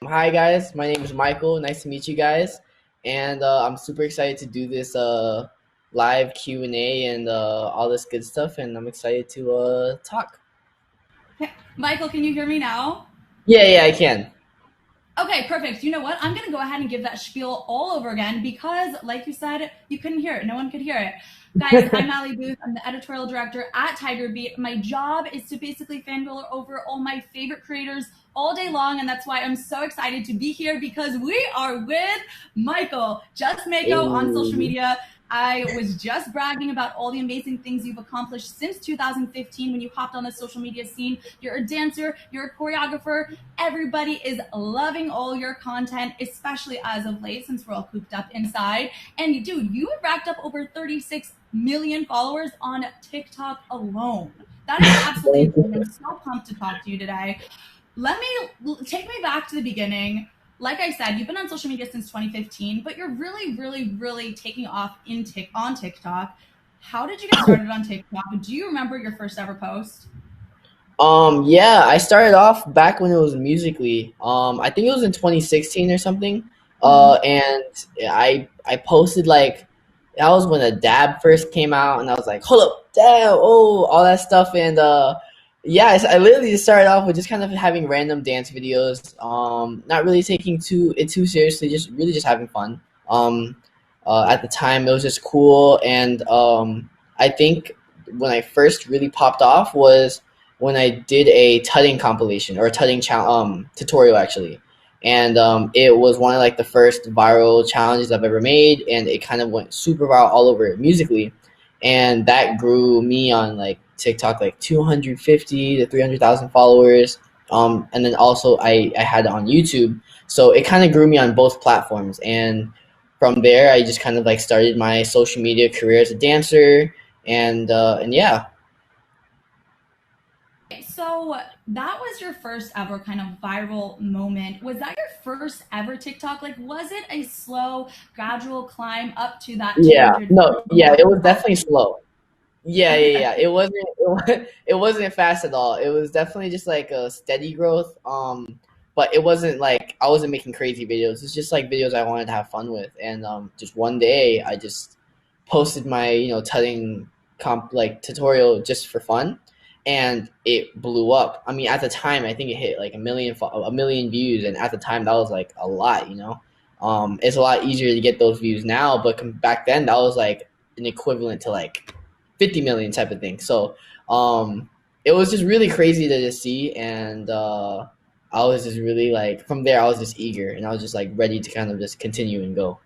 Hi guys, my name is Michael. Nice to meet you guys, and I'm super excited to do this live Q&A and all this good stuff, and I'm excited to talk. Hey, Michael, can you hear me now? Yeah, I can. Okay, perfect. You know what? I'm going to go ahead and give that spiel all over again because, like you said, you couldn't hear it. No one could hear it. Guys, I'm Allie Booth. I'm the editorial director at Tiger Beat. My job is to basically fangirl over all my favorite creators all day long, and that's why I'm so excited to be here because we are with Michael, justmaiko on social Hey. media. I was just bragging about all the amazing things you've accomplished since 2015 when you hopped on the social media scene. You're a dancer, you're a choreographer. Everybody is loving all your content, especially as of late since we're all cooped up inside. And dude, you have racked up over 36 million followers on TikTok alone. That is absolutely Thank insane. you. I'm so pumped to talk to you today. Let me take me back to the beginning. Like I said, you've been on social media since 2015, but you're really taking off on TikTok. How did you get started on TikTok? Do you remember your first ever post? Yeah, I started off back when it was Musically. I think it was in 2016 or something. Mm-hmm. And I posted like that was when a dab first came out, and I was like, hold up, dab, oh, all that stuff, and yeah, I literally just started off with just kind of having random dance videos, not really taking too seriously, just really just having fun. At the time, it was just cool, and I think when I first really popped off was when I did a tutting compilation or a tutorial actually, and it was one of like the first viral challenges I've ever made, and it kind of went super viral all over Musically, and that grew me on like TikTok like 250 to 300,000 followers, and then also I had it on YouTube, so it kind of grew me on both platforms, and from there I just kind of like started my social media career as a dancer, and yeah. So that was your first ever kind of viral moment. Was that your first ever TikTok? Like, was it a slow, gradual climb up to that Yeah, 250 no, yeah, it was definitely followers? slow. Yeah. Okay. It wasn't fast at all. It was definitely just like a steady growth. But it wasn't like I wasn't making crazy videos. It's just like videos I wanted to have fun with. And just one day I just posted my, tutting comp like tutorial just for fun, and it blew up. I mean, at the time I think it hit like a million views, and at the time that was like a lot. It's a lot easier to get those views now, but back then that was like an equivalent to like 50 million type of thing. So it was just really crazy to just see, and I was just really like from there I was just eager, and I was just like ready to kind of just continue and go.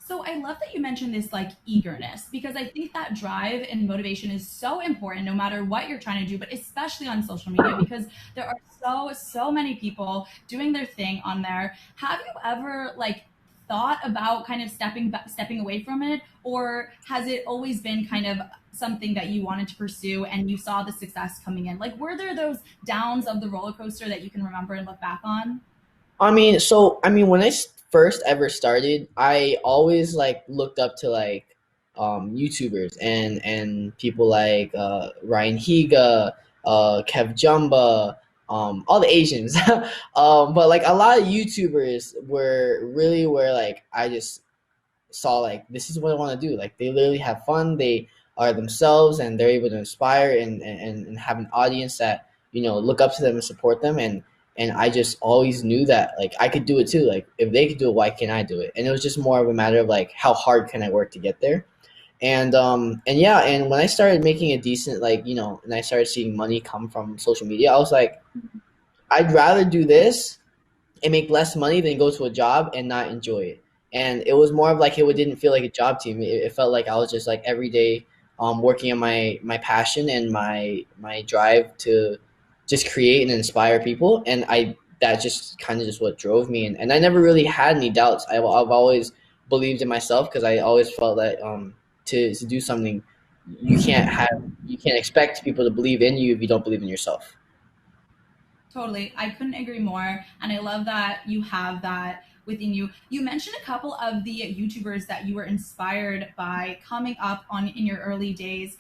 So I love that you mentioned this like eagerness because I think that drive and motivation is so important no matter what you're trying to do, but especially on social media because there are so many people doing their thing on there. Have you ever like thought about kind of stepping away from it, or has it always been kind of something that you wanted to pursue and you saw the success coming in? Like, were there those downs of the roller coaster that you can remember and look back on? I mean, when I first ever started, I always like looked up to like YouTubers and people like Ryan Higa, Kev Jumba, all the Asians. But like a lot of YouTubers were really where like I just saw like this is what I want to do. Like they literally have fun, they are themselves, and they're able to inspire and have an audience that look up to them and support them, and I just always knew that like I could do it too. Like if they could do it, why can't I do it? And it was just more of a matter of like how hard can I work to get there. And yeah, and when I started making a decent like and I started seeing money come from social media, I was like, I'd rather do this and make less money than go to a job and not enjoy it. And it was more of like it didn't feel like a job to me. It felt like I was just like every day working on my passion and my drive to just create and inspire people. And I that just kind of just what drove me. And I never really had any doubts. I've always believed in myself because I always felt that to do something you can't expect people to believe in you if you don't believe in yourself. Totally. I couldn't agree more. And I love that you have that within you. You mentioned a couple of the YouTubers that you were inspired by coming up on in your early days.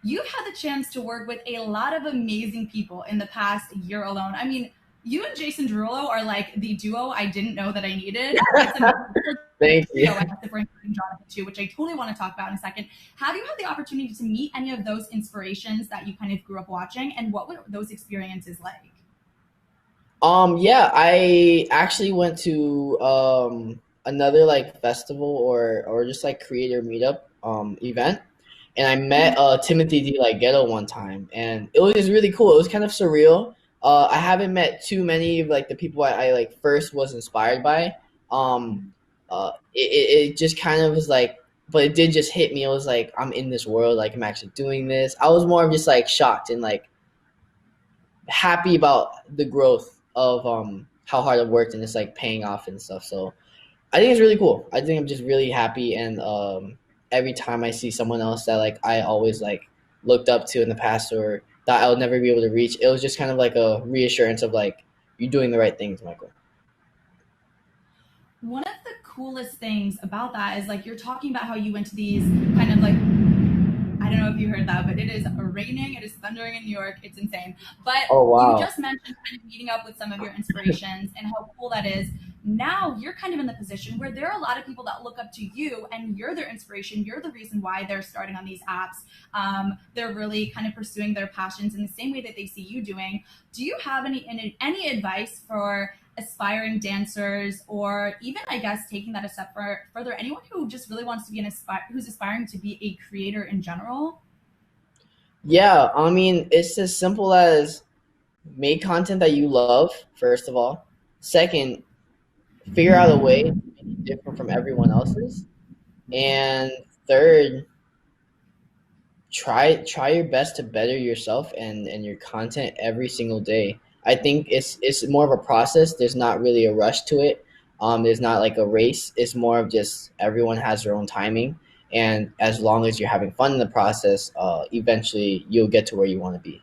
You've had the chance to work with a lot of amazing people in the past year alone. I mean, You and Jason Derulo are like the duo I didn't know that I needed. It's another Thank you. trio, I guess, if we're including Jonathan too, which I totally want to talk about in a second. Have you had the opportunity to meet any of those inspirations that you kind of grew up watching, and what were those experiences like? Yeah, I actually went to another like festival or just like creator meetup event, and I met Timothy D like Ghetto one time, and it was just really cool. It was kind of surreal. I haven't met too many of like the people I like first was inspired by. Um, it just kind of was like, but it did just hit me. It was like I'm in this world, like I'm actually doing this. I was more of just like shocked and like happy about the growth of how hard I've worked and it's like paying off and stuff. So I think it's really cool. I think I'm just really happy and every time I see someone else that like I always like looked up to in the past or that I'll never be able to reach, it was just kind of like a reassurance of like you're doing the right things, Michael. One of the coolest things about that is like you're talking about how you went to these kind of like, I don't know if you heard that, but it is raining, it is thundering in New York, it's insane. But Oh you wow. just mentioned kind of meeting up with some of your inspirations and how cool that is. Now you're kind of in the position where there are a lot of people that look up to you and you're their inspiration. You're the reason why they're starting on these apps. They're really kind of pursuing their passions in the same way that they see you doing. Do you have any advice for aspiring dancers, or even I guess taking that a step further, anyone who just really wants to be who's aspiring to be a creator in general? Yeah, I mean it's as simple as make content that you love, first of all. Second, figure out a way to make it different from everyone else's. And third, try your best to better yourself and your content every single day. I think it's more of a process. There's not really a rush to it. There's not like a race. It's more of just everyone has their own timing, and as long as you're having fun in the process, eventually you'll get to where you want to be.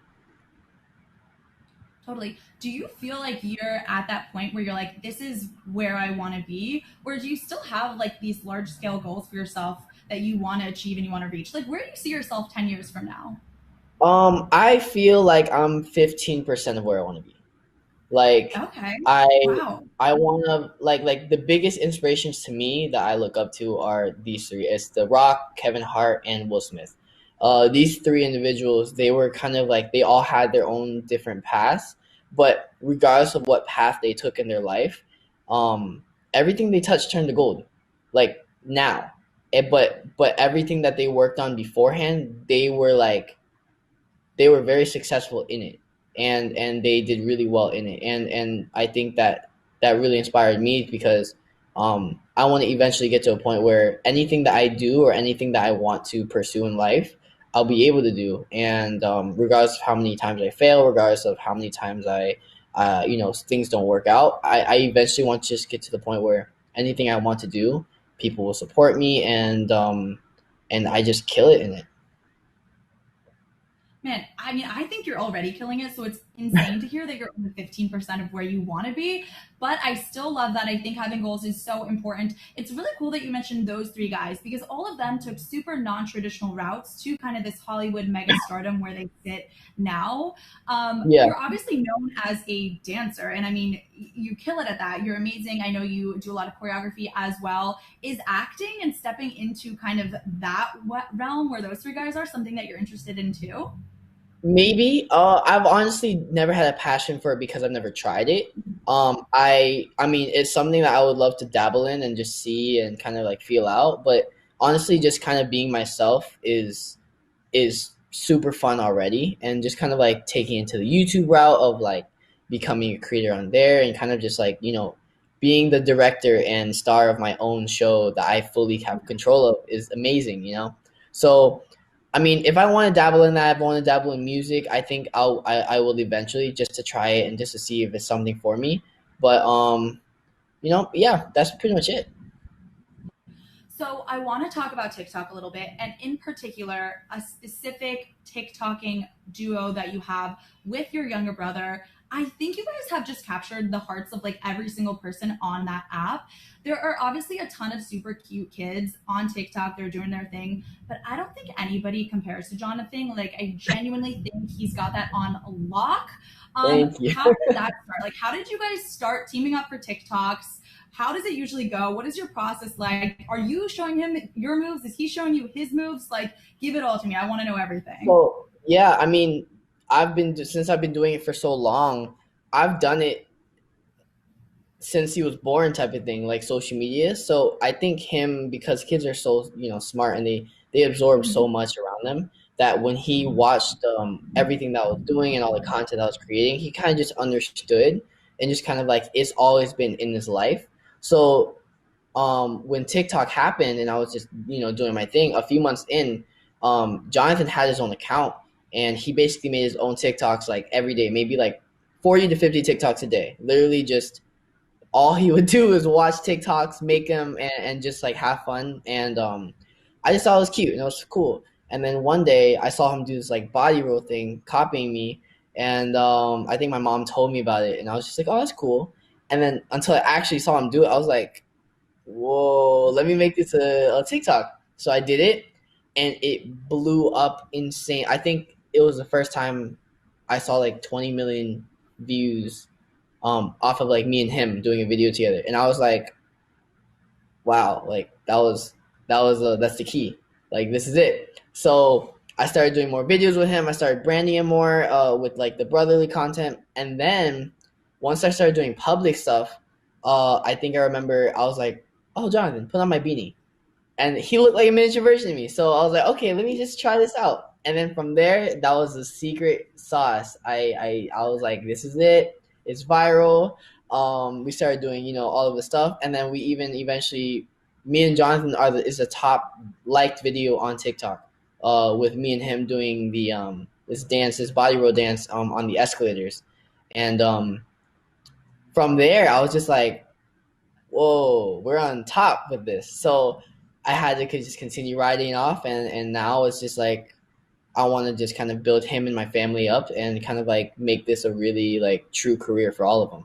Totally. Do you feel like you're at that point where you're like, this is where I want to be? Or do you still have like these large scale goals for yourself that you want to achieve and you want to reach? Like, where do you see yourself 10 years from now? I feel like I'm 15% of where I want to be. Like Okay. I Wow. I want to like the biggest inspirations to me that I look up to are these three. It's The Rock, Kevin Hart, and Will Smith. These three individuals, they were kind of like they all had their own different paths, but regardless of what path they took in their life, everything they touched turned to gold. Like now, but everything that they worked on beforehand, they were very successful in it and they did really well in it and I think that that really inspired me because I want to eventually get to a point where anything that I do or anything that I want to pursue in life I'll be able to do and regardless of how many times I fail, regardless of how many times I things don't work out, I eventually want to just get to the point where anything I want to do people will support me and I just kill it in it. Man, I mean, I think you're already killing it. So it's insane to hear that you're only 15% of where you want to be. But I still love that. I think having goals is so important. It's really cool that you mentioned those three guys because all of them took super non traditional routes to kind of this Hollywood mega stardom where they sit now. Yeah. You're obviously known as a dancer. And I mean, you kill it at that. You're amazing. I know you do a lot of choreography as well. Is acting and stepping into kind of that realm where those three guys are something that you're interested in too? Maybe. I've honestly never had a passion for it because I've never tried it. I mean, it's something that I would love to dabble in and just see and kind of like feel out. But honestly, just kind of being myself is super fun already, and just kind of like taking it to the YouTube route of like becoming a creator on there and kind of just like being the director and star of my own show that I fully have control of is amazing. So I mean, if I want to dabble in that, if I want to dabble in music, I think I will eventually just to try it and just to see if it's something for me. But yeah, that's pretty much it. So I want to talk about TikTok a little bit, and in particular, a specific TikToking duo that you have with your younger brother. I think you guys have just captured the hearts of like every single person on that app. There are obviously a ton of super cute kids on TikTok. They're doing their thing, but I don't think anybody compares to Jonathan. Like, I genuinely think he's got that on lock. Thank you. How did that start? Like, how did you guys start teaming up for TikToks? How does it usually go? What is your process like? Are you showing him your moves? Is he showing you his moves? Like, give it all to me. I want to know everything. So yeah, I mean, since I've been doing it for so long, I've done it since he was born type of thing, like social media. So I think him, because kids are so, smart, and they absorb so much around them, that when he watched everything that I was doing and all the content I was creating, he kind of just understood, and just kind of like it's always been in his life. So when TikTok happened and I was just, doing my thing, a few months in, Jonathan had his own account, and he basically made his own TikToks like every day, maybe like 40 to 50 TikToks a day. Literally just all he would do is watch TikToks, make them, and just like have fun. And I just thought it was cute and it was cool. And then one day I saw him do this like body roll thing, copying me. And I think my mom told me about it, and I was just like, oh, that's cool. And then until I actually saw him do it, I was like, whoa, let me make this a TikTok. So I did it, and it blew up insane. I think it was the first time I saw like 20 million views off of like me and him doing a video together. And I was like, wow, like that's the key. Like this is it. So I started doing more videos with him. I started branding him more with like the brotherly content. And then once I started doing public stuff, I think I remember I was like, oh, Jonathan, put on my beanie. And he looked like a miniature version of me. So I was like, okay, let me just try this out. And then from there, that was the secret sauce. I was like, this is it. It's viral. We started doing, all of the stuff. And then we even eventually, me and Jonathan is the top liked video on TikTok, with me and him doing the this body roll dance on the escalators. And from there, I was just like, whoa, we're on top with this. So I had to just continue riding off, and now it's just like I want to just kind of build him and my family up, and kind of like make this a really like true career for all of them.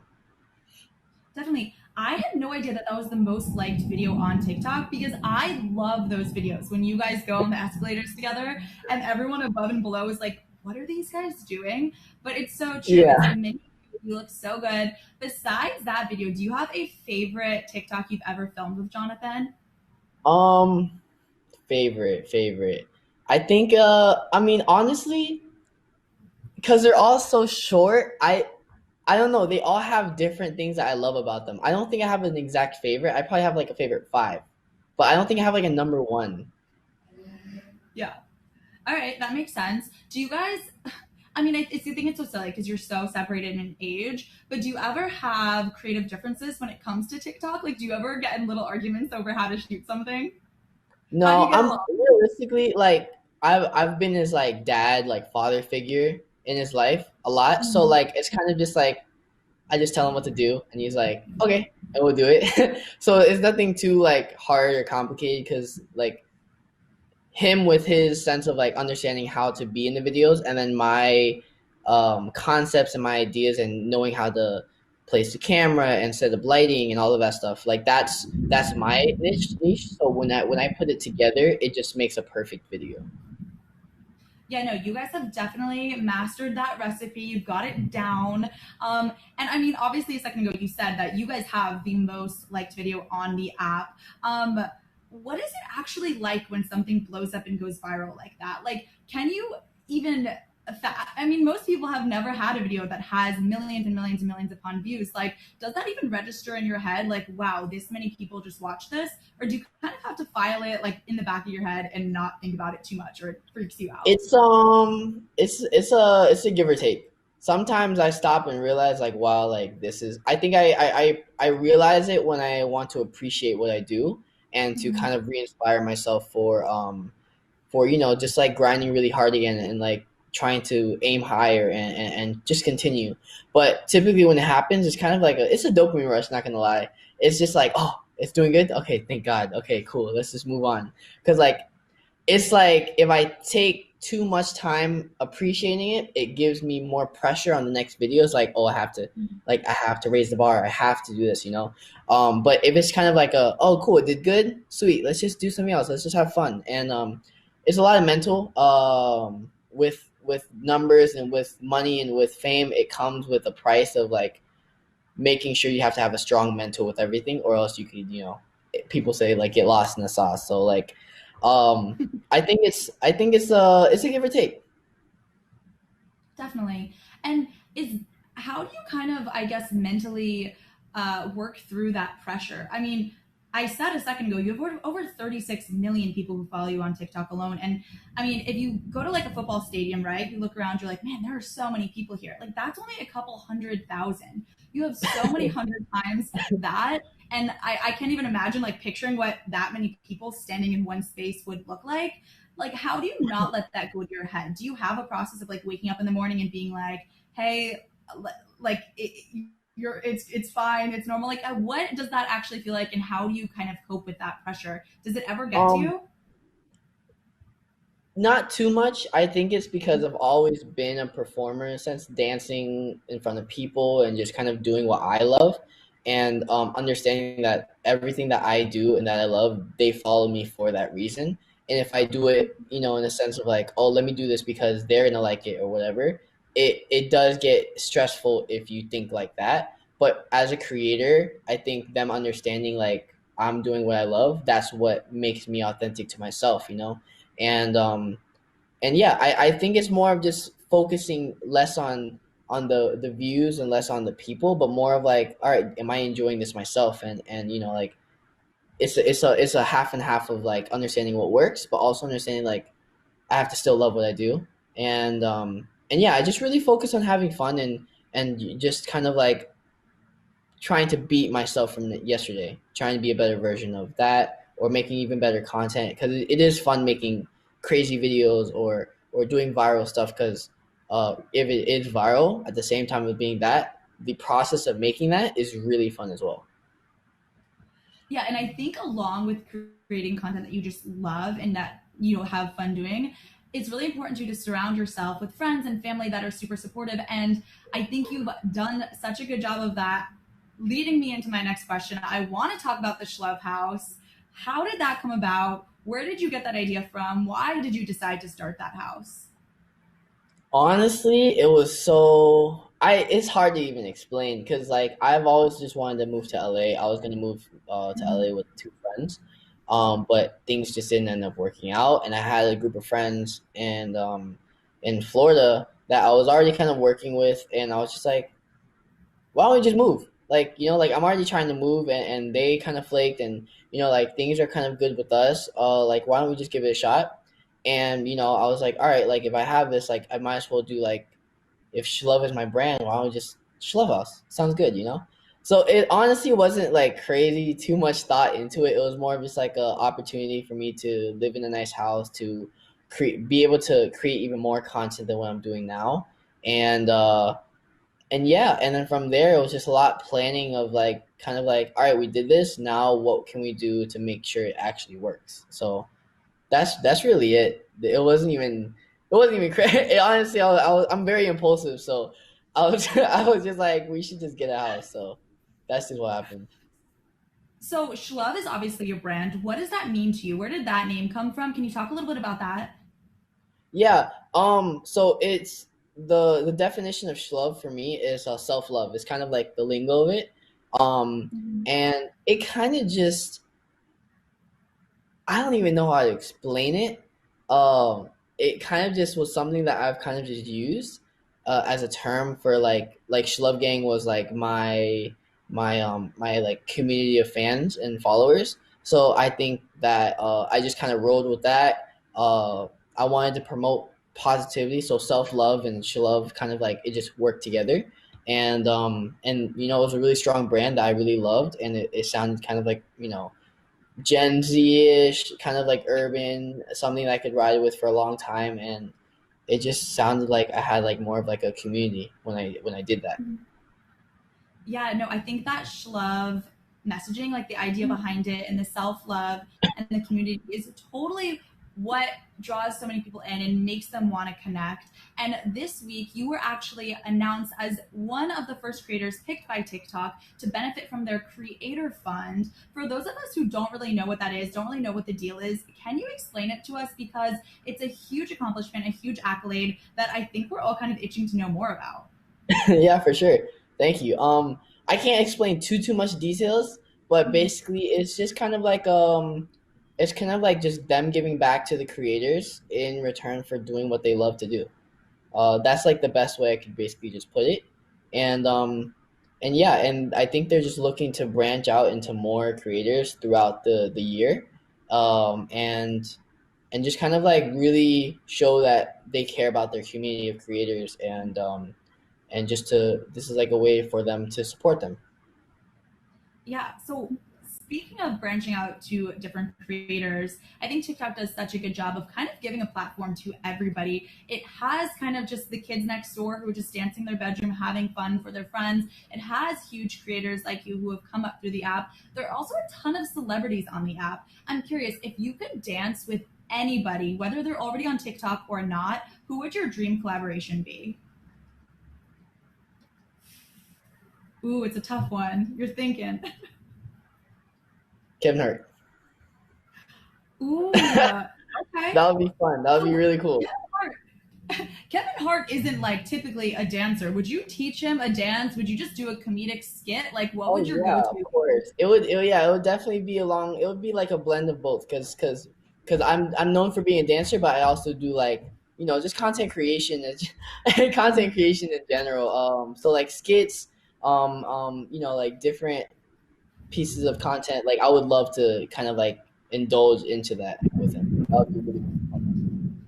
Definitely. I had no idea that that was the most liked video on TikTok because I love those videos when you guys go on the escalators together and everyone above and below is like, what are these guys doing? But it's so true. It's Yeah. a mini. You look so good. Besides that video, do you have a favorite TikTok you've ever filmed with Jonathan? Um, favorite. I think. I mean, honestly, because they're all so short, I don't know. They all have different things that I love about them. I don't think I have an exact favorite. I probably have like a favorite five, but I don't think I have like a number one. Yeah. All right, that makes sense. Do you guys? I mean, I think it's so silly because you're so separated in age. But do you ever have creative differences when it comes to TikTok? Like, do you ever get in little arguments over how to shoot something? How do No, you get I'm along? realistically like I've been his like dad, like father figure in his life a lot. So Mhm. like it's kind of just like I just tell him what to do, and he's like, okay, and we'll do it. So it's nothing too like hard or complicated, because like him with his sense of like understanding how to be in the videos, and then my concepts and my ideas and knowing how to place the camera and set up lighting and all of that stuff. Like that's my niche. So when I put it together, it just makes a perfect video. Yeah, no, you guys have definitely mastered that recipe. You've got it down. And I mean, obviously, a second ago, you said that you guys have the most liked video on the app. What is it actually like when something blows up and goes viral like that? Like, can you even? I mean, most people have never had a video that has millions and millions and millions upon views. Like, does that even register in your head? Like, wow, this many people just watched this, or do you kind of have to file it like in the back of your head and not think about it too much, or it freaks you out? It's a give or take. Sometimes I stop and realize like, wow, like this is. I think I realize it when I want to appreciate what I do, and to Mhm. kind of re-inspire myself for just like grinding really hard again, and like trying to aim higher, and just continue. But typically when it happens, it's kind of like it's a dopamine rush, not gonna lie. It's just like, oh, it's doing good, okay, thank God, okay, cool, let's just move on. Because like it's like if I take too much time appreciating it, it gives me more pressure on the next videos. Like, oh, I have to raise the bar. I have to do this, you know. But if it's kind of like oh, cool, it did good, sweet. Let's just do something else. Let's just have fun. And it's a lot of mental. With numbers and with money and with fame, it comes with a price of like making sure you have to have a strong mental with everything, or else you could, you know, people say like get lost in the sauce. So like, um, I think it's a give or take. Definitely. And is how do you kind of, I guess, mentally work through that pressure? I mean, I said a second ago, you have over 36 million people who follow you on TikTok alone. And I mean, if you go to like a football stadium, right, you look around, you're like, man, there are so many people here. Like, that's only a couple 100,000. You have so many hundred times that. And I can't even imagine like picturing what that many people standing in one space would look like. How do you not let that go to your head? Do you have a process of like waking up in the morning and being like, hey, like it's fine, it's normal, like what does that actually feel like, and how do you kind of cope with that pressure? Does it ever get to Um, you? Not too much. I think it's because I've always been a performer in a sense, dancing in front of people and just kind of doing what I love, and understanding that everything that I do and that I love, they follow me for that reason. And if I do it, you know, in a sense of like, oh, let me do this because they're gonna like it or whatever, it does get stressful if you think like that. But as a creator, I think them understanding like I'm doing what I love, that's what makes me authentic to myself, you know. And yeah, I think it's more of just focusing less on the views and less on the people, but more of like, all right, am I enjoying this myself? And you know, like it's a half and half of like understanding what works, but also understanding like I have to still love what I do. And yeah, I just really focus on having fun and just kind of like trying to beat myself from yesterday, trying to be a better version of that, or making even better content because it is fun making crazy videos or doing viral stuff. Because if it is viral at the same time of being that, the process of making that is really fun as well. Yeah, and I think along with creating content that you just love and that you have fun doing, it's really important to you to surround yourself with friends and family that are super supportive. And I think you've done such a good job of that, leading me into my next question. I want to talk about the Shlove house. How did that come about? Where did you get that idea from? Why did you decide to start that house? Honestly, it was so I it's hard to even explain because like I've always just wanted to move to LA. I was gonna move to LA with two friends, but things just didn't end up working out. And I had a group of friends in Florida that I was already kind of working with, and I was just like, why don't we just move? Like, you know, like I'm already trying to move and they kind of flaked and, you know, like things are kind of good with us. Like, why don't we just give it a shot? And, you know, I was like, all right, like if I have this, like I might as well do like, if Shlove is my brand, why don't we just Shlove House? Sounds good, you know? So it honestly wasn't like crazy, too much thought into it. It was more of just like a opportunity for me to live in a nice house, to be able to create even more content than what I'm doing now. And, and yeah, and then from there it was just a lot planning of like kind of like, all right, we did this, now what can we do to make sure it actually works? So that's really it. It wasn't even crazy. Honestly, I'm very impulsive, so I was I was just like, we should just get a house. So that's just what happened. So, Shlove is obviously your brand. What does that mean to you? Where did that name come from? Can you talk a little bit about that? Yeah. So it's the definition of Shlove for me is self love. It's kind of like the lingo of it. Um, Mhm. and it kind of just I don't even know how to explain it. It kind of just was something that I've kind of just used as a term for like Shlove Gang was like my like community of fans and followers. So I think that I just kind of rolled with that. I wanted to promote positivity, so self love and Shlove kind of like it just worked together. And you know it was a really strong brand that I really loved, and it sounded kind of like you know Gen Z-ish, kind of like urban, something that I could ride with for a long time, and it just sounded like I had like more of like a community when I did that. Yeah, no, I think that Shlove messaging, like the idea behind it and the self love and the community is totally what draws so many people in and makes them want to connect. And this week, you were actually announced as one of the first creators picked by TikTok to benefit from their creator fund. For those of us who don't really know what that is, don't really know what the deal is, can you explain it to us? Because it's a huge accomplishment, a huge accolade that I think we're all kind of itching to know more about. Yeah, for sure. Thank you. I can't explain too much details, but Mhm. basically, it's just kind of like it's kind of like just them giving back to the creators in return for doing what they love to do. That's like the best way I could basically just put it. And yeah, and I think they're just looking to branch out into more creators throughout the year, um, and and just kind of like really show that they care about their community of creators, and just to this is like a way for them to support them. Yeah. So speaking of branching out to different creators, I think TikTok does such a good job of kind of giving a platform to everybody. It has kind of just the kids next door who are just dancing in their bedroom, having fun for their friends. It has huge creators like you who have come up through the app. There are also a ton of celebrities on the app. I'm curious if you could dance with anybody, whether they're already on TikTok or not, who would your dream collaboration be? Ooh, it's a tough one. You're thinking. Kevin Hart. Ooh, That okay. would be fun. That would be So really cool. Kevin Hart, Kevin Hart isn't like typically a dancer. Would you teach him a dance? Would you just do a comedic skit? Like, what Oh would your yeah, go-to of be? course. Yeah, it would definitely be along. It would be like a blend of both, because I'm known for being a dancer, but I also do like just content creation and content creation in general. So like skits, like different pieces of content. Like I would love to kind of like indulge into that with him. That would be really fun.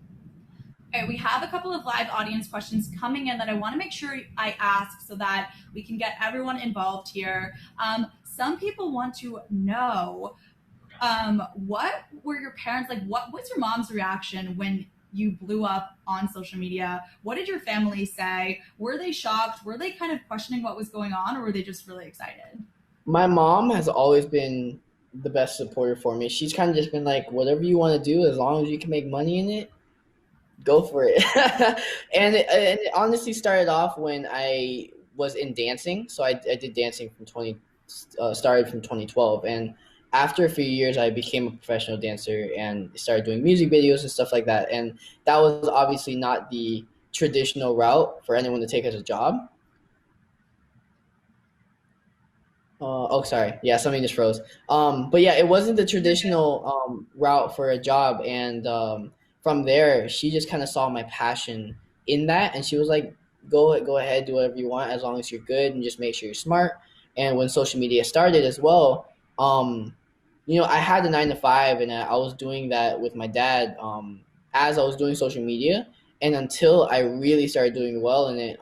Okay, we have a couple of live audience questions coming in that I want to make sure I ask so that we can get everyone involved here. Some people want to know what were your parents like? What was your mom's reaction when you blew up on social media? What did your family say? Were they shocked? Were they kind of questioning what was going on, or were they just really excited? My mom has always been the best supporter for me. She's kind of just been like, whatever you want to do, as long as you can make money in it, go for it. And it honestly started off when I was in dancing. So I did dancing from started from 2012, and after a few years, I became a professional dancer and started doing music videos and stuff like that. And that was obviously not the traditional route for anyone to take as a job. Oh, sorry. Yeah, something just froze. But yeah, it wasn't the You're good. traditional route for a job, and from there, she just kind of saw my passion in that, and she was like, go ahead, do whatever you want, as long as you're good, and just make sure you're smart." And when social media started as well, I had a 9 to 5, and I was doing that with my dad as I was doing social media, and until I really started doing well in it,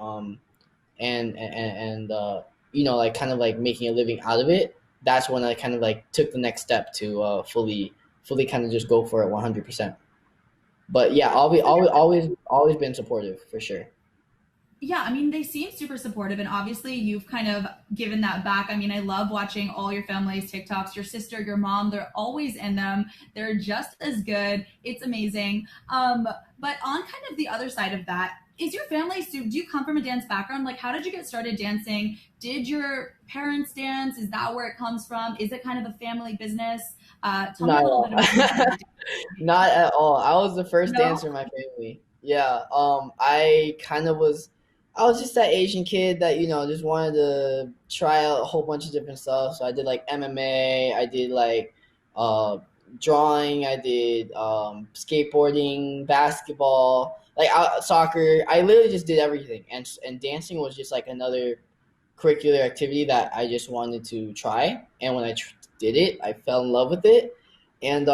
and like kind of like making a living out of it, that's when I kind of like took the next step to fully kind of just go for it 100%. But yeah, I'll be So you're always been supportive for sure. yeah, I mean, they seem super supportive, and obviously, you've kind of given that back. I mean, I love watching all your family's TikToks. Your sister, your mom, they're always in them. They're just as good. It's amazing. But on kind of the other side of that, is your family, so do you come from a dance background? Like, how did you get started dancing? Did your parents dance? Is that where it comes from? Is it kind of a family business? Tell me Not a at little all. bit about kind of the dance. Not at all. I was the first No? dancer in my family. Yeah. I was just that Asian kid that, just wanted to try out a whole bunch of different stuff. So I did like MMA, I did like uh drawing, I did skateboarding, basketball, like soccer. I literally just did everything. And dancing was just like another curricular activity that I just wanted to try. And when I did it, I fell in love with it. And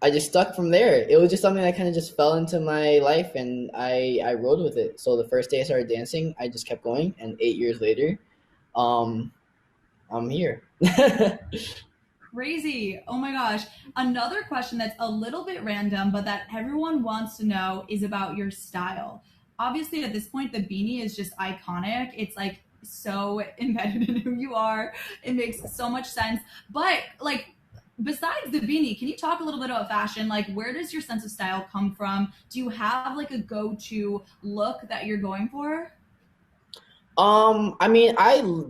I just stuck from there. It was just something that kind of just fell into my life, and I rode with it. So the first day I started dancing, I just kept going, and 8 years later, um, I'm here. Crazy. Oh my gosh. Another question that's a little bit random, but that everyone wants to know is about your style. Obviously, at this point, the beanie is just iconic. It's like so embedded in who you are. It makes so much sense. But like, besides the beanie, can you talk a little bit about fashion? Like, where does your sense of style come from? Do you have like a go-to look that you're going for? I mean,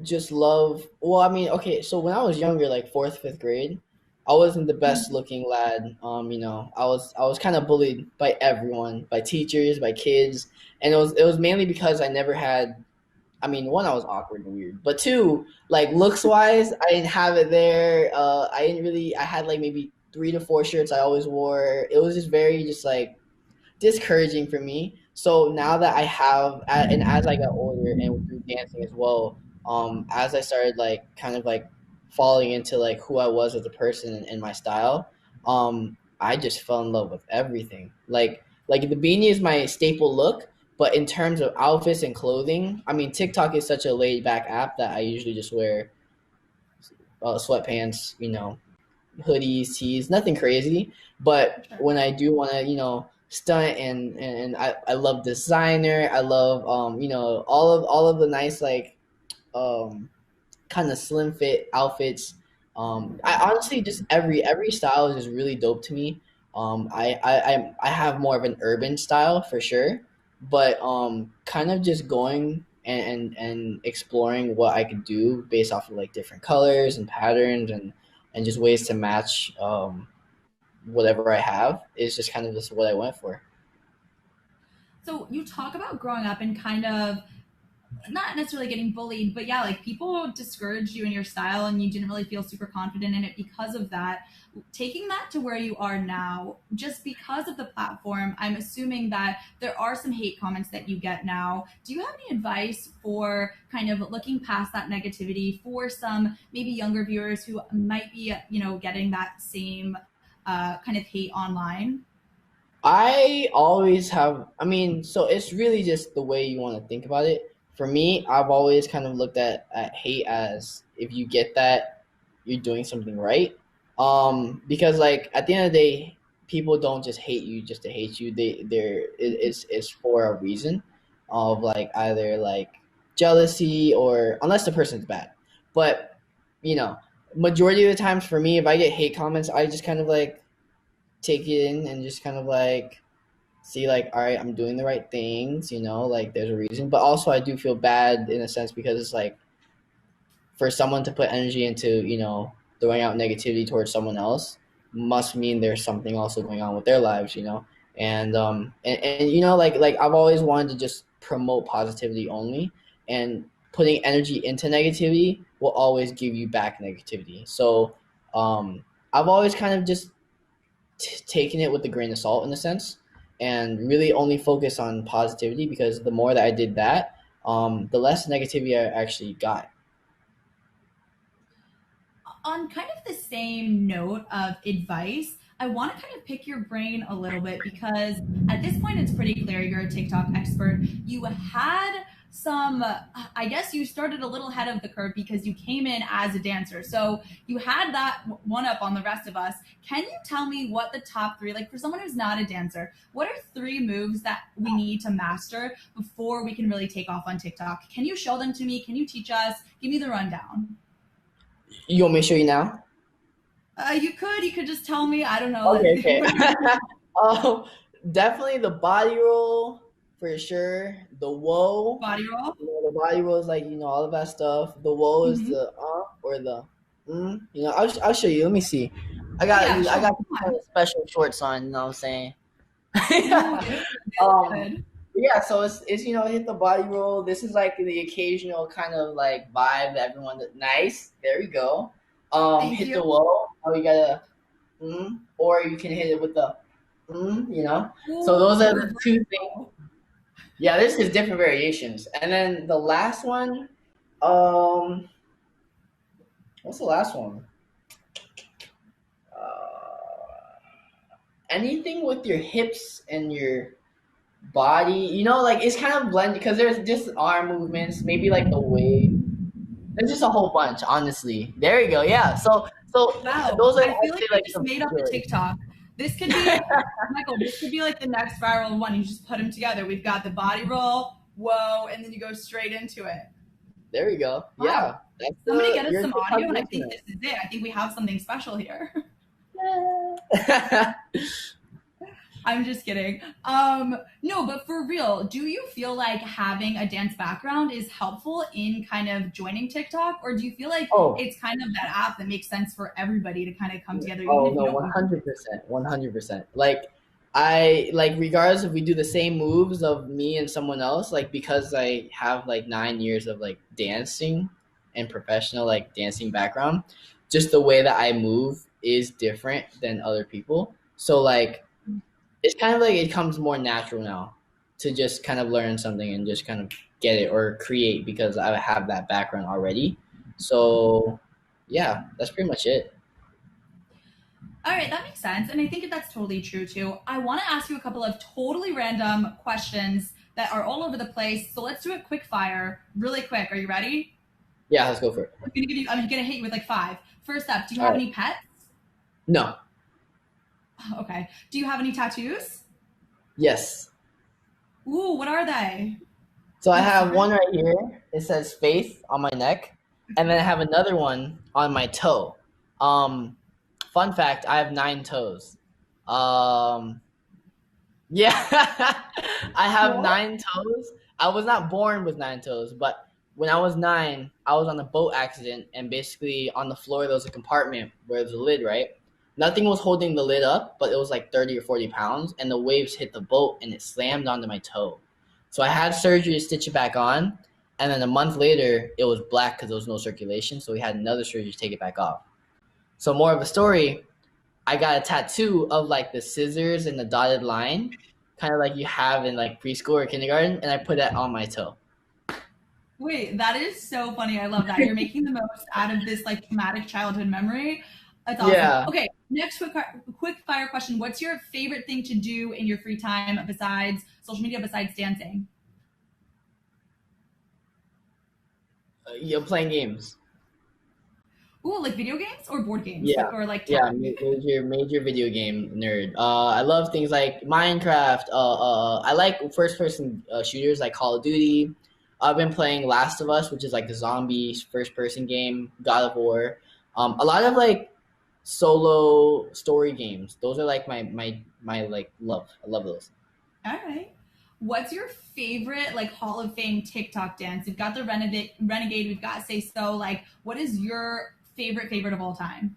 just love. Well, I mean, okay. So when I was younger, like fourth, fifth grade, I wasn't the best Mhm. looking lad. I was kind of bullied by everyone, by teachers, by kids, and it was mainly because I never had. I mean, one, I was awkward and weird, but two, like looks wise, I didn't have it there. I didn't really. I had like maybe 3 to 4 shirts I always wore. It was just very just like discouraging for me. So now that I have, and as I got older and through dancing as well, as I started like kind of like falling into like who I was as a person and my style, I just fell in love with everything. Like the beanie is my staple look, but in terms of outfits and clothing, I mean TikTok is such a laid back app that I usually just wear sweatpants, hoodies, tees, nothing crazy. But Sure. when I do want to, stunt and I love designer, I love all of the nice like um kind of slim fit outfits. I honestly just every style is just really dope to me. I have more of an urban style for sure, but kind of just going and exploring what I could do based off of like different colors and patterns and just ways to match whatever I have is just kind of just what I went for. So you talk about growing up and kind of not necessarily getting bullied, but yeah, like people discouraged you in your style and you didn't really feel super confident in it because of that. Taking that to where you are now, just because of the platform, I'm assuming that there are some hate comments that you get now. Do you have any advice for kind of looking past that negativity for some maybe younger viewers who might be, getting that same kind of hate online? I always have, I mean, so it's really just the way you want to think about it. For me, I've always kind of looked at hate as if you get that, you're doing something right. Because like at the end of the day, people don't just hate you just to hate you. It's for a reason of like either like jealousy or unless the person's bad. But, you know, majority of the times for me, if I get hate comments, I just kind of like take it in and just kind of like see like all right, I'm doing the right things, like there's a reason, but also I do feel bad in a sense because it's like for someone to put energy into throwing out negativity towards someone else must mean there's something also going on with their lives, and like I've always wanted to just promote positivity only, and putting energy into negativity will always give you back negativity. So I've always kind of just taking it with a grain of salt in a sense, and really only focus on positivity because the more that I did that, the less negativity I actually got. On kind of the same note of advice, I want to kind of pick your brain a little bit because at this point it's pretty clear you're a TikTok expert. You had some, I guess you started a little ahead of the curve because you came in as a dancer. So you had that one up on the rest of us. Can you tell me what the top three, like for someone who's not a dancer, what are three moves that we need to master before we can really take off on TikTok? Can you show them to me? Can you teach us? Give me the rundown. You want me to show you now? You could just tell me. I don't know. Okay, okay. um, Definitely the body roll for sure. The whoa, Body roll. the body roll is like all of that stuff. The whoa is Mm-hmm. the or the I'll show you. Let me see. I Oh got yeah, these. I show me. got these Come kind on. of special shorts on. You know what I'm saying? No, they look um, good. yeah, so it's hit the body roll. This is like the occasional kind of like vibe that everyone nice. There we go. Thank Hit you. the wall. Oh, you gotta or you can hit it with the So Ooh, those are the two things. reversal. Yeah, this is different variations. And then the last one, um, what's the last one? Anything with your hips and your body, like it's kind of blended because there's just arm movements, maybe like the wave. There's just a whole bunch, honestly. There you go. Yeah. So Wow, those are, I feel I'd like say, you like just the made up a majority. TikTok. This could be, Michael. This could be like the next viral one. You just put them together. We've got the body roll, whoa, and then you go straight into it. There you go. Wow. Yeah. That's Somebody the get us your some TikTok audio, and I think listener. this is it. I think we have something special here. I'm just kidding. No, but for real, do you feel like having a dance background is helpful in kind of joining TikTok, or do you feel like Oh, it's kind of that app that makes sense for everybody to kind of come together, even oh if you no, don't one go? hundred percent, 100%. Like I like regardless if we do the same moves of me and someone else, like because I have like 9 years of like dancing and professional like dancing background, just the way that I move is different than other people. So like it's kind of like it comes more natural now to just kind of learn something and just kind of get it or create because I have that background already. So yeah, that's pretty much it. All right, that makes sense. And I think that's totally true too. I want to ask you a couple of totally random questions that are all over the place. So let's do it quick fire, really quick. Are you ready? Yeah, let's go for it. I'm gonna hit you with like five. First up, do you All have right. any pets? No. Okay. Do you have any tattoos? Yes. Ooh, what are they? So I Is it have secret? one right here. It says faith on my neck, and then I have another one on my toe. Um, fun fact: I have 9 toes. Um, Yeah, I have What? 9 toes. I was not born with 9 toes, but when I was 9, I was on a boat accident, and basically on the floor there was a compartment where there's a lid, right? Nothing was holding the lid up, but it was like 30 or 40 pounds, and the waves hit the boat and it slammed onto my toe. So I had surgery to stitch it back on, and then a month later it was black because there was no circulation, so we had another surgery to take it back off. So more of a story, I got a tattoo of like the scissors and the dotted line, kind of like you have in like preschool or kindergarten, and I put that on my toe. Wait, that is so funny. I love that. You're making the most out of this like traumatic childhood memory. That's awesome. Yeah, Okay, next quick fire question. What's your favorite thing to do in your free time besides social media, besides dancing? you're playing games. Ooh, like video games or board games, Yeah, or like yeah, tablet games? major video game nerd. I love things like Minecraft. I like first person shooters like Call of Duty. I've been playing Last of Us, which is like a zombie first person game. God of War. A lot of like solo story games. Those are like my like love. I love those. All right. What's your favorite like Hall of Fame TikTok dance? We've got the Renegade. We've got Say So. Like, what is your favorite of all time?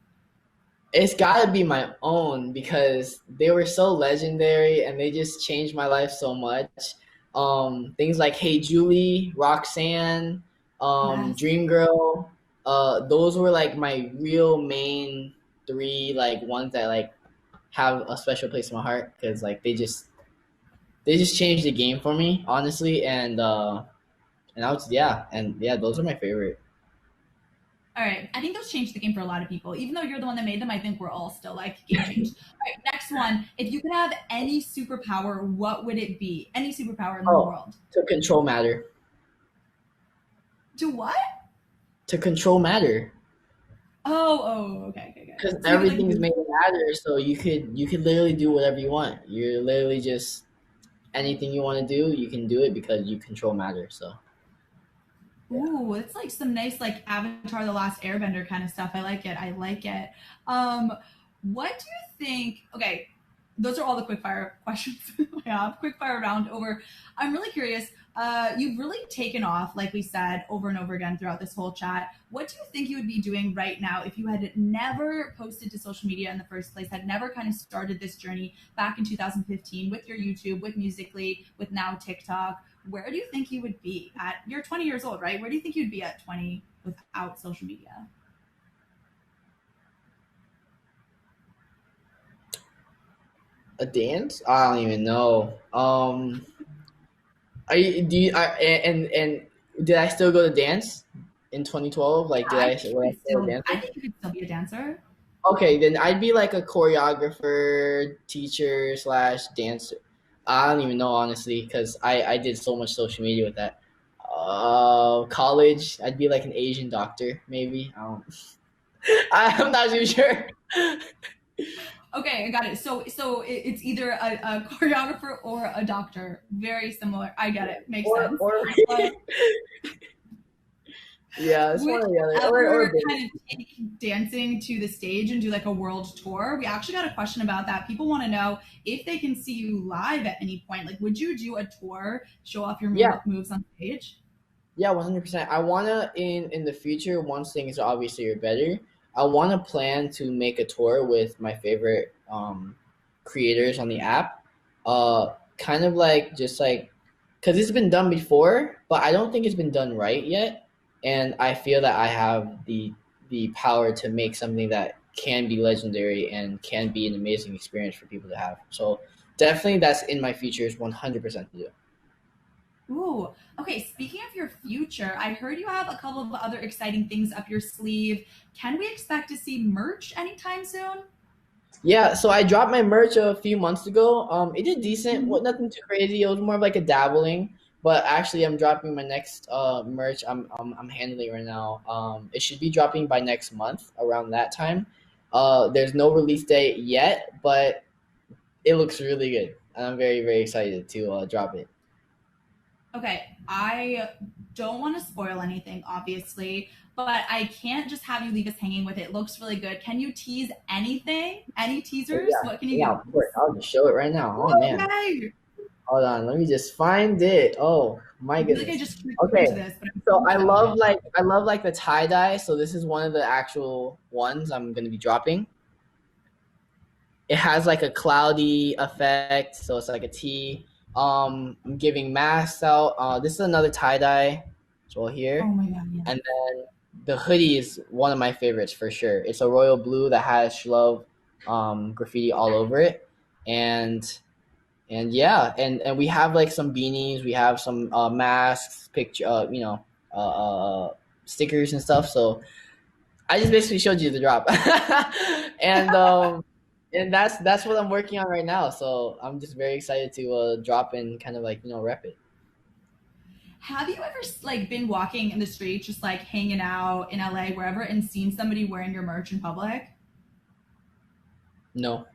It's got to be my own because they were so legendary and they just changed my life so much. Things like Hey Julie, Roxanne, Yes. Dream Girl, those were like my real main three like ones that like have a special place in my heart because like they just changed the game for me honestly and I was yeah those are my favorite. All right. I think those changed the game for a lot of people. Even though you're the one that made them, I think we're all still like game changed. All right. Next one. If you could have any superpower, what would it be? Any superpower in the whole Oh, world. to control matter, To what? to control matter. Okay. Because So you could like everything's move. made of matter, so you could literally do whatever you want. You're literally just anything you want to do, you can do it because you control matter. So yeah. Ooh, it's like some nice like Avatar: The Last Airbender kind of stuff. I like it. I like it. What do you think? Okay, those are all the quickfire questions I have. Quickfire round over. I'm really curious. You've really taken off, like we said, over and over again throughout this whole chat. What do you think you would be doing right now if you had never posted to social media in the first place, had never kind of started this journey back in 2015 with your YouTube, with Musically, with now TikTok? Where do you think you would be at? You're 20 years old, right? Where do you think you'd be at 20 without social media? A dance? I don't even know. Are you do you are, and did I still go to dance in 2012? Like, Yeah, I think you was I could still a still. I dancer? think you could still be a dancer. Okay, then I'd be like a choreographer, teacher slash dancer. I don't even know honestly because I did so much social media with that. College, I'd be like an Asian doctor, maybe. I don't. I'm not too sure. Okay, I got it. It's either a choreographer or a doctor. Very similar. I get it. Makes sense. Or Uh, Yeah, it's Would one or the you other, or ever both. kind of take dancing to the stage and do like a world tour? We actually got a question about that. People want to know if they can see you live at any point. Like, would you do a tour, show off your Yeah, moves on stage? yeah, 100%. I wanna in the future, once things obviously are better, I wanna plan to make a tour with my favorite creators on the app. Kind of like just like because it's been done before, but I don't think it's been done right yet. And I feel that I have the power to make something that can be legendary and can be an amazing experience for people to have. So definitely, that's in my future is 100% to do. Ooh, okay. Speaking of your future, I heard you have a couple of other exciting things up your sleeve. Can we expect to see merch anytime soon? Yeah, so I dropped my merch a few months ago. It did decent, Mhm. what nothing too crazy. It was more of like a dabbling. But actually, I'm dropping my next merch. I'm handling right now. It should be dropping by next month around that time. There's no release date yet, but it looks really good, and I'm very excited to drop it. Okay, I don't want to spoil anything, obviously, but I can't just have you leave us hanging with it. It looks really good. Can you tease anything? Any Oh, teasers? yeah, What can you yeah, give of course. us? I'll just show it right now. Oh Oh, man, yay! hold on. Let me just find it. Oh my I feel like I goodness. just tricked you Okay, into this, but I'm so so excited. I love like the tie dye. So this is one of the actual ones I'm gonna be dropping. It has like a cloudy effect, so it's like a T. I'm giving masks out. This is another tie dye, so Oh here, my god, yeah. and then the hoodie is one of my favorites for sure. It's a royal blue that has Shlove graffiti all over it, and yeah, and we have like some beanies, we have some masks, picture, stickers and stuff. So I just basically showed you the drop, and that's what I'm working on right now. So I'm just very excited to drop and kind of like rep it. Have you ever like been walking in the street, just like hanging out in LA, wherever, and seen somebody wearing your merch in public? No.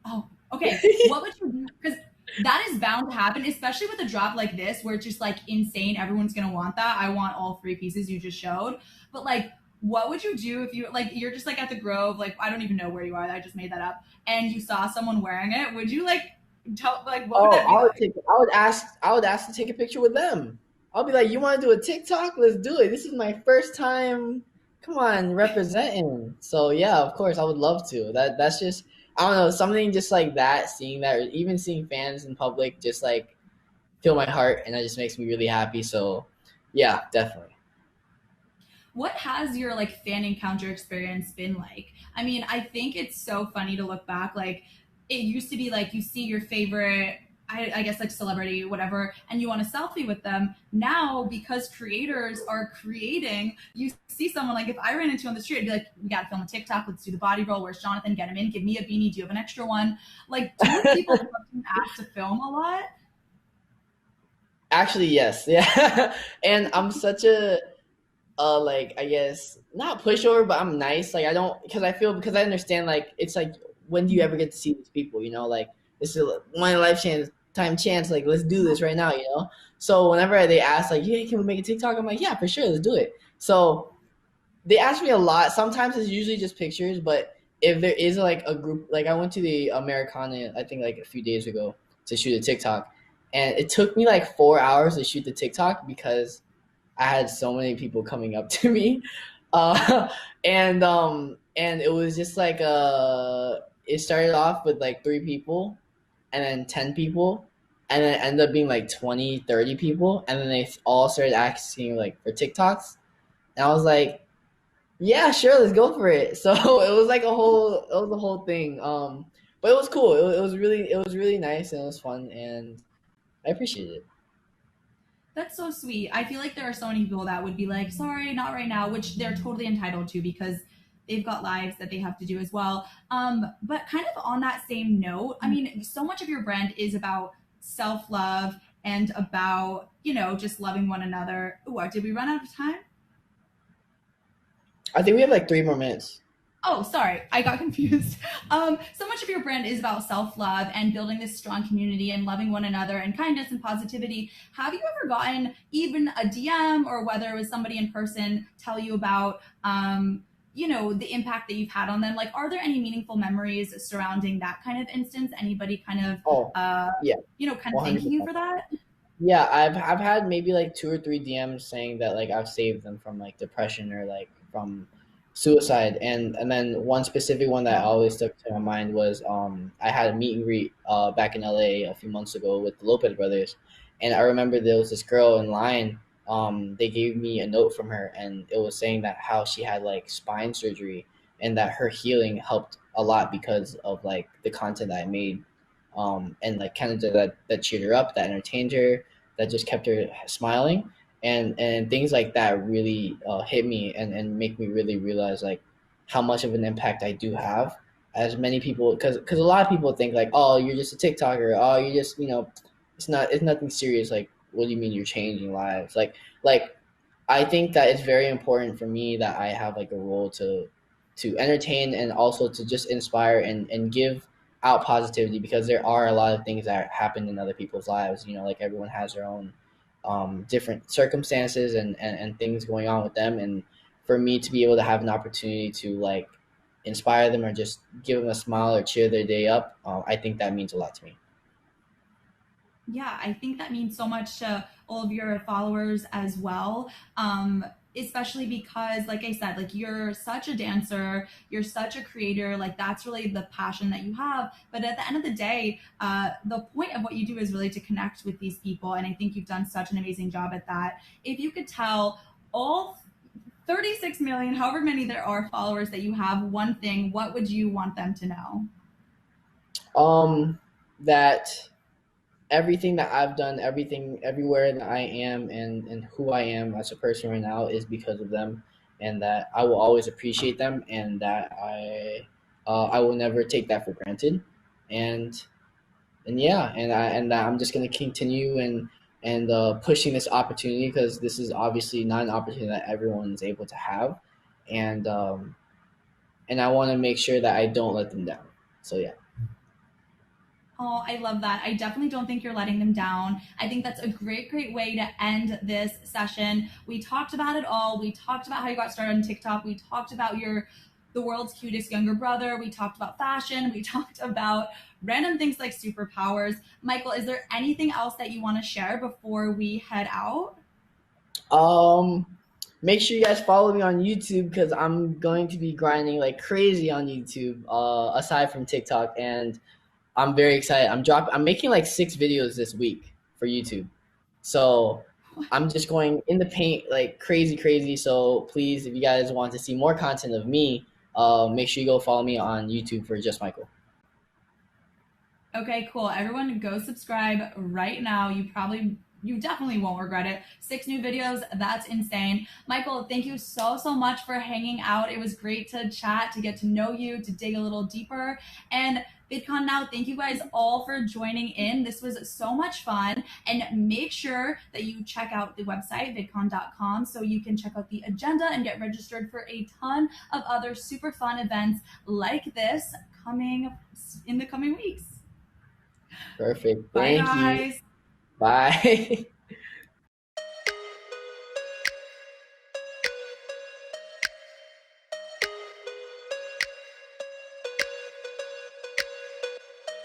Oh, okay. What would you do? Because that is bound to happen, especially with a drop like this, where it's just like insane. Everyone's gonna want that. I want all three pieces you just showed. But like, what would you do if you like you're just like at the Grove, like I don't even know where you are. I just made that up, and you saw someone wearing it. Would you like tell like what would Oh, that be like? I would ask to take a picture with them. I'll be like, you want to do a TikTok? Let's do it. This is my first time. Come on, representing. So yeah, of course, I would love to. That's just I don't know something just like that. Seeing that, or even seeing fans in public, just like fill my heart, and that just makes me really happy. So yeah, definitely. What has your like fan encounter experience been like? I mean, I think it's so funny to look back. Like, it used to be like you see your favorite, I guess, like celebrity, whatever, and you want a selfie with them. Now, because creators are creating, you see someone like if I ran into you on the street, I'd be like, we got to film a TikTok. Let's do the body roll. Where's Jonathan? Get him in. Give me a beanie. Do you have an extra one? Like, do people come up to you and ask to film a lot? Actually, yes, yeah, and I'm such a like I guess not pushover, but I'm nice. Like I don't because I understand like it's like when do you ever get to see these people? Like this is a one in a lifetime chance. Like let's do this right now. So whenever they ask like, yeah, can we make a TikTok? I'm like, yeah, for sure, let's do it. So they ask me a lot. Sometimes it's usually just pictures, but if there is like a group, like I went to the Americana, I think like a few days ago to shoot a TikTok, and it took me like 4 hours to shoot the TikTok because I had so many people coming up to me, and it was just like it started off with like 3 people, and then 10 people, and then it ended up being like 20, 30 people, and then they all started asking like for TikToks, and I was like, yeah, sure, let's go for it. So it was a whole thing. But it was cool. It was really nice and it was fun, and I appreciated it. That's so sweet. I feel like there are so many people that would be like, sorry, not right now, which they're totally entitled to because they've got lives that they have to do as well. But kind of on that same note, I mean, so much of your brand is about self love and about, just loving one another. Ooh, did we run out of time? I think we have like 3 more minutes. Oh, sorry, I got confused. So much of your brand is about self love and building this strong community and loving one another and kindness and positivity. Have you ever gotten even a DM or whether it was somebody in person tell you about, the impact that you've had on them? Like, are there any meaningful memories surrounding that kind of instance? Anybody kind of, Oh, yeah, kind of thanking you 100%. for that? Yeah, I've had maybe like two or three DMs saying that like I've saved them from like depression or like from suicide, and then one specific one that always stuck to my mind was I had a meet and greet back in LA a few months ago with the Lopez brothers, and I remember there was this girl in line. They gave me a note from her, and it was saying that how she had like spine surgery, and that her healing helped a lot because of like the content that I made, and like kind of that cheered her up, that entertained her, that just kept her smiling, and things like that really hit me and make me really realize like how much of an impact I do have. As many people, because a lot of people think like, oh, you're just a TikToker, oh, you just it's nothing serious. Like, what do you mean you're changing lives? Like I think that it's very important for me that I have like a role to entertain and also to just inspire and give out positivity, because there are a lot of things that happen in other people's lives. Like everyone has their own different circumstances and things going on with them. And for me to be able to have an opportunity to like inspire them or just give them a smile or cheer their day up, I think that means a lot to me. Yeah, I think that means so much to all of your followers as well. Especially because, like I said, like you're such a dancer, you're such a creator, like that's really the passion that you have. But at the end of the day, the point of what you do is really to connect with these people. And I think you've done such an amazing job at that. If you could tell all 36 million, however many there are followers that you have, one thing, what would you want them to know? That everything that I've done, everything, everywhere that I am, and who I am as a person right now is because of them, and that I will always appreciate them, and that I will never take that for granted, and yeah, and that I'm just gonna continue and pushing this opportunity, because this is obviously not an opportunity that everyone is able to have, and and I want to make sure that I don't let them down. So yeah. Oh, I love that. I definitely don't think you're letting them down. I think that's a great, great way to end this session. We talked about it all. We talked about how you got started on TikTok. We talked about your the world's cutest younger brother. We talked about fashion. We talked about random things like superpowers. Michael, is there anything else that you want to share before we head out? Um, Make sure you guys follow me on YouTube, because I'm going to be grinding like crazy on YouTube. Aside from TikTok, and I'm very excited. I'm making like 6 videos this week for YouTube, so I'm just going in the paint like crazy, crazy. So please, if you guys want to see more content of me, make sure you go follow me on YouTube for Just Michael. Okay, cool. Everyone go subscribe right now. You definitely won't regret it. 6 new videos, that's insane. Michael, thank you so, so much for hanging out. It was great to chat, to get to know you, to dig a little deeper. And VidCon now, thank you guys all for joining in. This was so much fun. And make sure that you check out the website, vidcon.com, so you can check out the agenda and get registered for a ton of other super fun events like this coming in the coming weeks. Perfect. Bye, Thank you. guys. Bye.